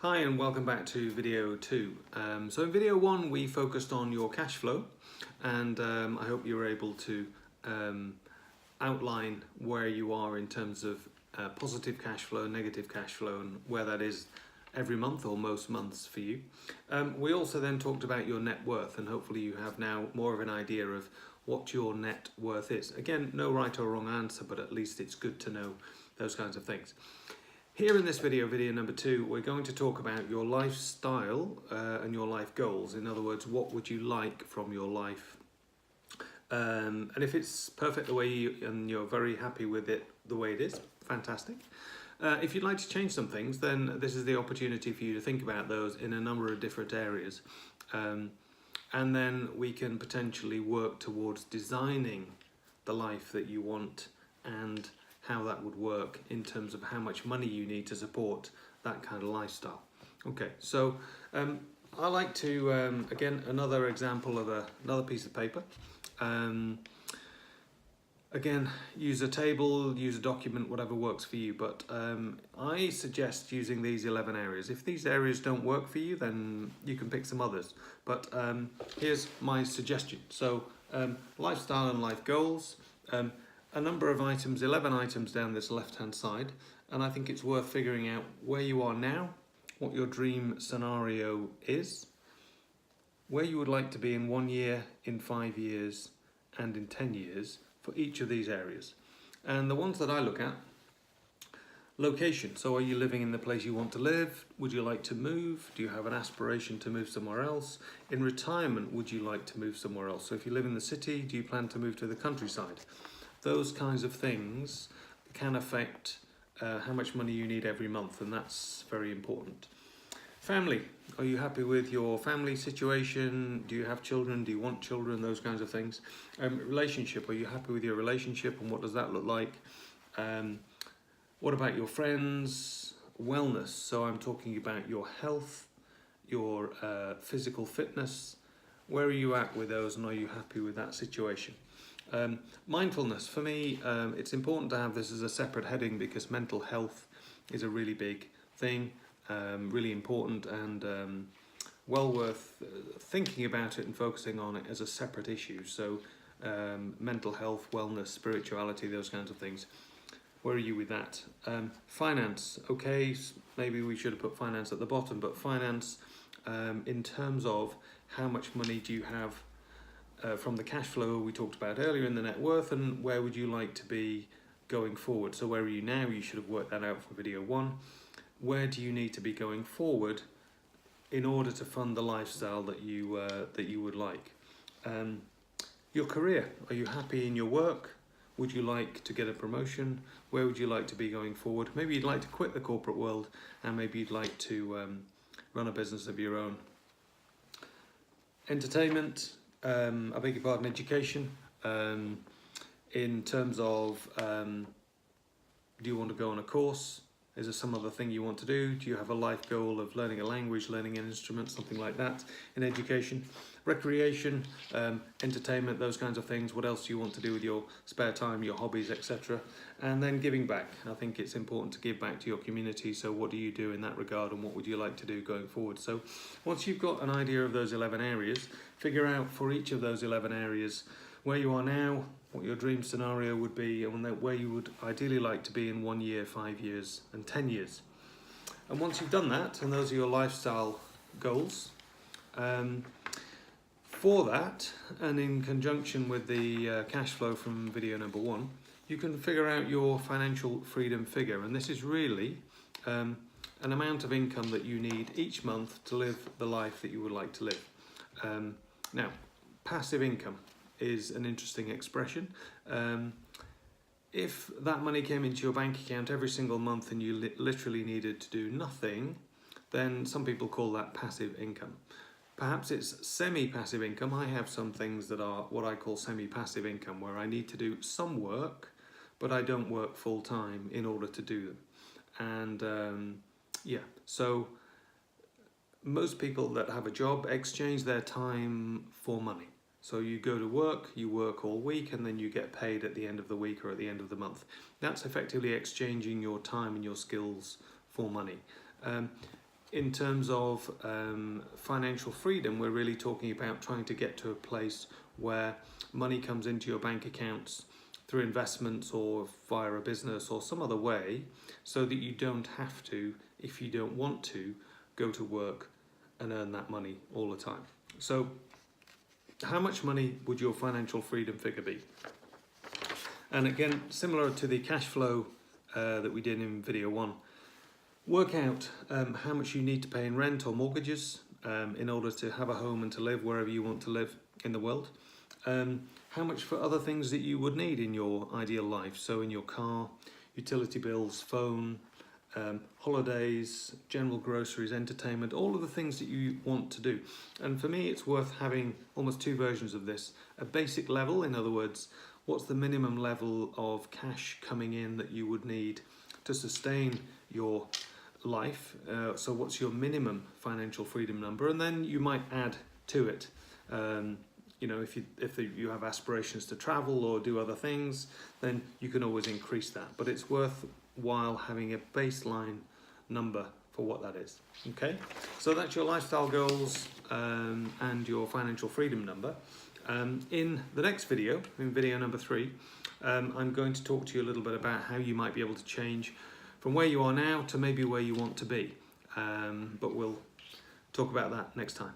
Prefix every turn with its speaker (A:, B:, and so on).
A: Hi and welcome back to video 2. So in video 1 we focused on your cash flow and I hope you were able to outline where you are in terms of positive cash flow, negative cash flow and where that is every month or most months for you. We also then talked about your net worth and hopefully you have now more of an idea of what your net worth is. Again, no right or wrong answer, but at least it's good to know those kinds of things. Here in this video, video number 2, we're going to talk about your lifestyle and your life goals. In other words, what would you like from your life? And if it's perfect the way and you're very happy with it the way it is, fantastic. If you'd like to change some things, then this is the opportunity for you to think about those in a number of different areas. And then we can potentially work towards designing the life that you want and how that would work in terms of how much money you need to support that kind of lifestyle. Okay, so I like to, again, another example of another piece of paper. Again, use a table, use a document, whatever works for you, but I suggest using these 11 areas. If these areas don't work for you, then you can pick some others. But here's my suggestion. So lifestyle and life goals. A number of items, 11 items down this left-hand side, and I think it's worth figuring out where you are now, what your dream scenario is, where you would like to be in 1 year, in 5 years, and in 10 years for each of these areas. And the ones that I look at, location. So are you living in the place you want to live? Would you like to move? Do you have an aspiration to move somewhere else? In retirement, would you like to move somewhere else? So if you live in the city, do you plan to move to the countryside? Those kinds of things can affect how much money you need every month, and that's very important. Family. Are you happy with your family situation? Do you have children? Do you want children? Those kinds of things. Relationship. Are you happy with your relationship and what does that look like? What about your friends? Wellness. So I'm talking about your health, your physical fitness. Where are you at with those and are you happy with that situation? Mindfulness, for me, it's important to have this as a separate heading because mental health is a really big thing, really important and well worth thinking about it and focusing on it as a separate issue. So mental health, wellness, spirituality, those kinds of things. Where are you with that? Finance, okay, maybe we should have put finance at the bottom, but finance in terms of how much money do you have from the cash flow we talked about earlier in the net worth, and where would you like to be going forward? So where are you now? You should have worked that out from video 1. Where do you need to be going forward in order to fund the lifestyle that you would like? Your career, are you happy in your work? Would you like to get a promotion? Where would you like to be going forward? Maybe you'd like to quit the corporate world and maybe you'd like to run a business of your own. Entertainment, I beg your pardon, education, in terms of do you want to go on a course? Is there some other thing you want to do? Do you have a life goal of learning a language, learning an instrument, something like that in education? Recreation, entertainment, those kinds of things. What else do you want to do with your spare time, your hobbies, etc.? And then giving back. I think it's important to give back to your community. So what do you do in that regard and what would you like to do going forward? So once you've got an idea of those 11 areas, figure out for each of those 11 areas where you are now, what your dream scenario would be, and where you would ideally like to be in 1 year, 5 years, and 10 years. And once you've done that, and those are your lifestyle goals, for that, and in conjunction with the cash flow from video number 1, you can figure out your financial freedom figure. And this is really an amount of income that you need each month to live the life that you would like to live. Now, passive income is an interesting expression. If that money came into your bank account every single month and you literally needed to do nothing, then some people call that passive income. Perhaps it's semi-passive income. I have some things that are what I call semi-passive income, where I need to do some work, but I don't work full-time in order to do them. And yeah, so most people that have a job exchange their time for money. So you go to work, you work all week, and then you get paid at the end of the week or at the end of the month. That's effectively exchanging your time and your skills for money. in terms of financial freedom, we're really talking about trying to get to a place where money comes into your bank accounts through investments or via a business or some other way, so that you don't have to, if you don't want to, go to work and earn that money all the time. So how much money would your financial freedom figure be? And again, similar to the cash flow that we did in video 1, work out how much you need to pay in rent or mortgages in order to have a home and to live wherever you want to live in the world. How much for other things that you would need in your ideal life, so in your car, utility bills, phone, holidays, general groceries, entertainment, all of the things that you want to do. And for me, it's worth having almost two versions of this. A basic level, in other words, what's the minimum level of cash coming in that you would need to sustain your life? So what's your minimum financial freedom number? And then you might add to it. You know, if you have aspirations to travel or do other things, then you can always increase that. But it's worthwhile having a baseline number for what that is. Okay, so that's your lifestyle goals and your financial freedom number. In the next video, in video number 3, I'm going to talk to you a little bit about how you might be able to change from where you are now to maybe where you want to be. But we'll talk about that next time.